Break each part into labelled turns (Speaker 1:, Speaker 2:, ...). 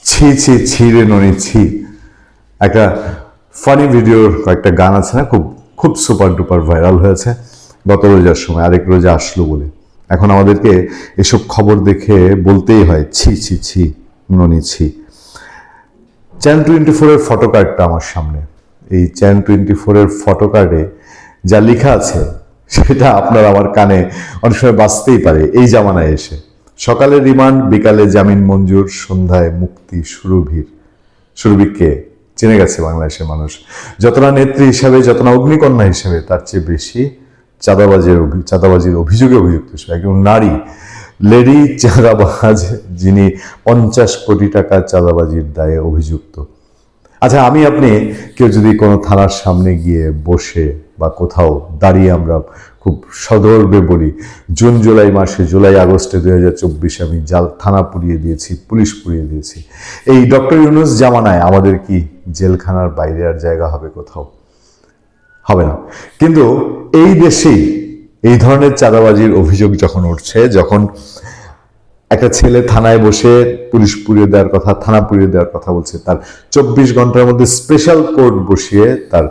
Speaker 1: ছি ছি ছি রে ননি ছি। একটা ফানি ভিডিওর কয়েকটা গান আছে না, খুব খুব সুপার ডুপার ভাইরাল হয়েছে গত রোজার সময়, আরেক রোজা আসলো বলে। এখন আমাদেরকে এসব খবর দেখে বলতেই হয় ছি ছি ছি ননি ছি। চ্যান 24-এর ফটো কার্ডটা আমার সামনে। এই চ্যান 24-এর ফটো কার্ডে যা লেখা আছে সেটা আপনার আমার কানে অনেক সময় বাজতেই পারে এই জামানায় এসে। সকালে রিমান্ড, বিকালে জামিন মঞ্জুর, সন্ধ্যায় মুক্তি সুরভির। সুরভিকে চেনে গেছে বাংলাদেশের মানুষ, যতটা নেত্রী হিসাবে, যতটা অগ্নিকন্যা হিসেবে, তার চেয়ে বেশি চাঁদাবাজির অভিযোগে অভিযুক্ত হিসেবে একজন নারী, লেডি চাঁদাবাজ, যিনি 50 কোটি টাকা চাঁদাবাজির দায়ে অভিযুক্ত। আচ্ছা, আমি আপনি কেউ যদি কোনো থানার সামনে গিয়ে বসে বা কোথাও দাঁড়িয়ে আমরা খুব সদর্বে বলি, জুন জুলাই মাসে, জুলাই আগস্টে 2024 আমি থানা পুড়িয়ে দিয়েছি, পুলিশ পুড়িয়ে দিয়েছি, এই ডক্টর ইউনূস জামানায় আমাদের কি জেলখানার বাইরে আর জায়গা হবে? কোথাও হবে না। কিন্তু এই দেশেই এই ধরনের চাঁদাবাজির অভিযোগ যখন উঠছে, যখন একটা ছেলে থানায় বসে পুলিশ পুড়িয়ে দেওয়ার কথা, থানা পুড়িয়ে দেওয়ার কথা বলছে, তার 24 ঘন্টার মধ্যে স্পেশাল কোর্ট বসিয়ে তার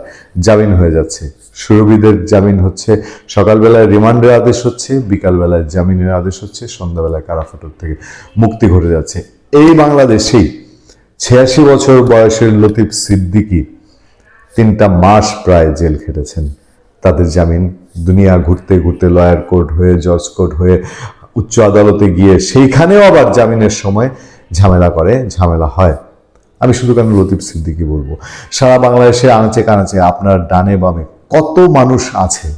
Speaker 1: জামিন হয়ে যাচ্ছে। সুরভিদের জামিন হচ্ছে, সকালবেলায় রিমান্ডের আদেশ হচ্ছে, বিকালবেলায় জামিনের আদেশ হচ্ছে, সন্ধ্যাবেলায় কারাফাটক থেকে মুক্তি ঘটে যাচ্ছে। এই বাংলাদেশেই 86 বছর বয়সের লতিফ সিদ্দিকী 3টা মাস প্রায় জেল খেটেছেন। তাদের জামিন দুনিয়া ঘুরতে ঘুরতে, লয়ার কোর্ট হয়ে, জজ কোর্ট হয়ে, উচ্চ আদালতে গিয়ে সেইখানেও আবার জামিনের সময় ঝামেলা হয়। আমি শুধু কেন লতিফ সিদ্দিকী বলবো, সারা বাংলাদেশে আনাচে কানাচে আপনার ডানে বামে কত মানুষ আছে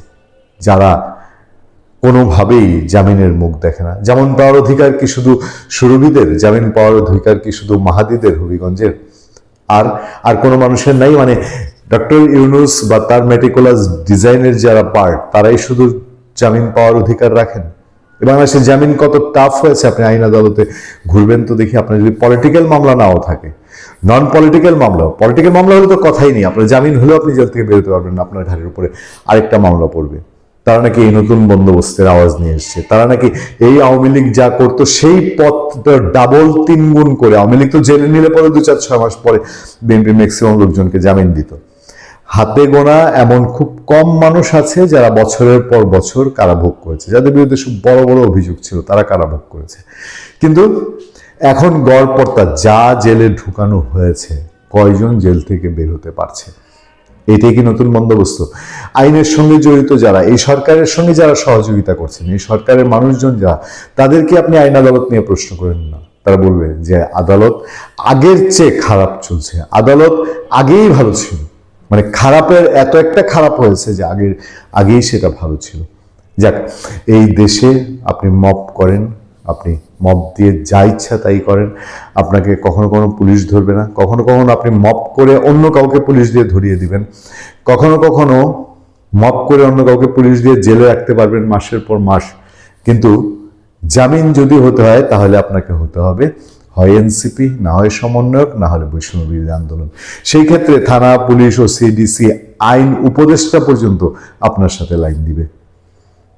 Speaker 1: যারা কোনোভাবেই জামিনের মুখ দেখে না। যেমন পাওয়ার অধিকার কি শুধু সুরভিদের? জামিন পাওয়ার অধিকার কি শুধু মাহাদিদের, হবিগঞ্জের? আর আর কোনো মানুষের নাই? মানে ডক্টর ইউনূস বা তার মেটিকুলাস ডিজাইনের যারা পার্ট, তারাই শুধু জামিন পাওয়ার অধিকার রাখেন? বাংলাদেশের জামিন কত টাফ হয়েছে, আপনি আইন আদালতে ঘুরবেন তো দেখি। আপনার যদি পলিটিক্যাল মামলা নাও থাকে, নন পলিটিক্যাল মামলা হলে তো কথাই নেই, আপনার জামিন হলেও আপনি জেল থেকে বেরোতে পারবেন না, আপনার ঘাড়ের উপরে আরেকটা মামলা পড়বে। তারা নাকি এই নতুন বন্দোবস্তের আওয়াজ নিয়ে এসছে, তারা নাকি এই আওয়ামী লীগ যা করতো সেই পথটা ডাবল 3 গুণ করে, আওয়ামী লীগ তো জেলে নিলে পরে 2-4-6 মাস পরে বিএনপি ম্যাক্সিমাম লোকজনকে জামিন দিত। হাতে গোনা এমন খুব কম মানুষ আছে যারা বছরের পর বছর কারাভোগ করেছে, যাদের বিরুদ্ধে সব বড় বড় অভিযোগ ছিল, তারা কারাভোগ করেছে। কিন্তু এখন গড়পড়তা যা জেলে ঢুকানো হয়েছে, কয়জন জেল থেকে বের হতে পারছে? এটাই কি নতুন বন্দোবস্ত? আইনের সঙ্গে জড়িত যারা, এই সরকারের সঙ্গে যারা সহযোগিতা করছেন, এই সরকারের মানুষজন যারা, তাদেরকে আপনি আইন আদালত নিয়ে প্রশ্ন করেন না, তারা বলবে যে আদালত আগের চেয়ে খারাপ চলছে, আদালত আগেই ভালো ছিল। মানে খারাপের এত একটা খারাপ হয়েছে যে আগেই সেটা ভালো ছিল। যাক, এই দেশে আপনি মব করেন, আপনি মব দিয়ে যা ইচ্ছা তাই করেন, আপনাকে কখনো কখনো পুলিশ ধরবে না, কখনো কখনো আপনি মব করে অন্য কাউকে পুলিশ দিয়ে ধরিয়ে দিবেন, কখনো কখনো মব করে অন্য কাউকে পুলিশ দিয়ে জেলে রাখতে পারবেন মাসের পর মাস। কিন্তু জামিন যদি হতে হয়, তাহলে আপনাকে হতে হবে হয় এনসিপি, না হয় সমন্বয়ক, না হলে বৈষম্য বিরোধী আন্দোলন। সেই ক্ষেত্রে থানা, পুলিশ ও সিডিসি, আইন উপদেষ্টা পর্যন্ত আপনার সাথে লাইন দিবে।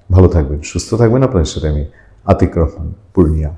Speaker 1: ভালো থাকবেন, সুস্থ থাকবেন। আপনার সাথে আমি আতিক রহমান, পূর্ণিয়া।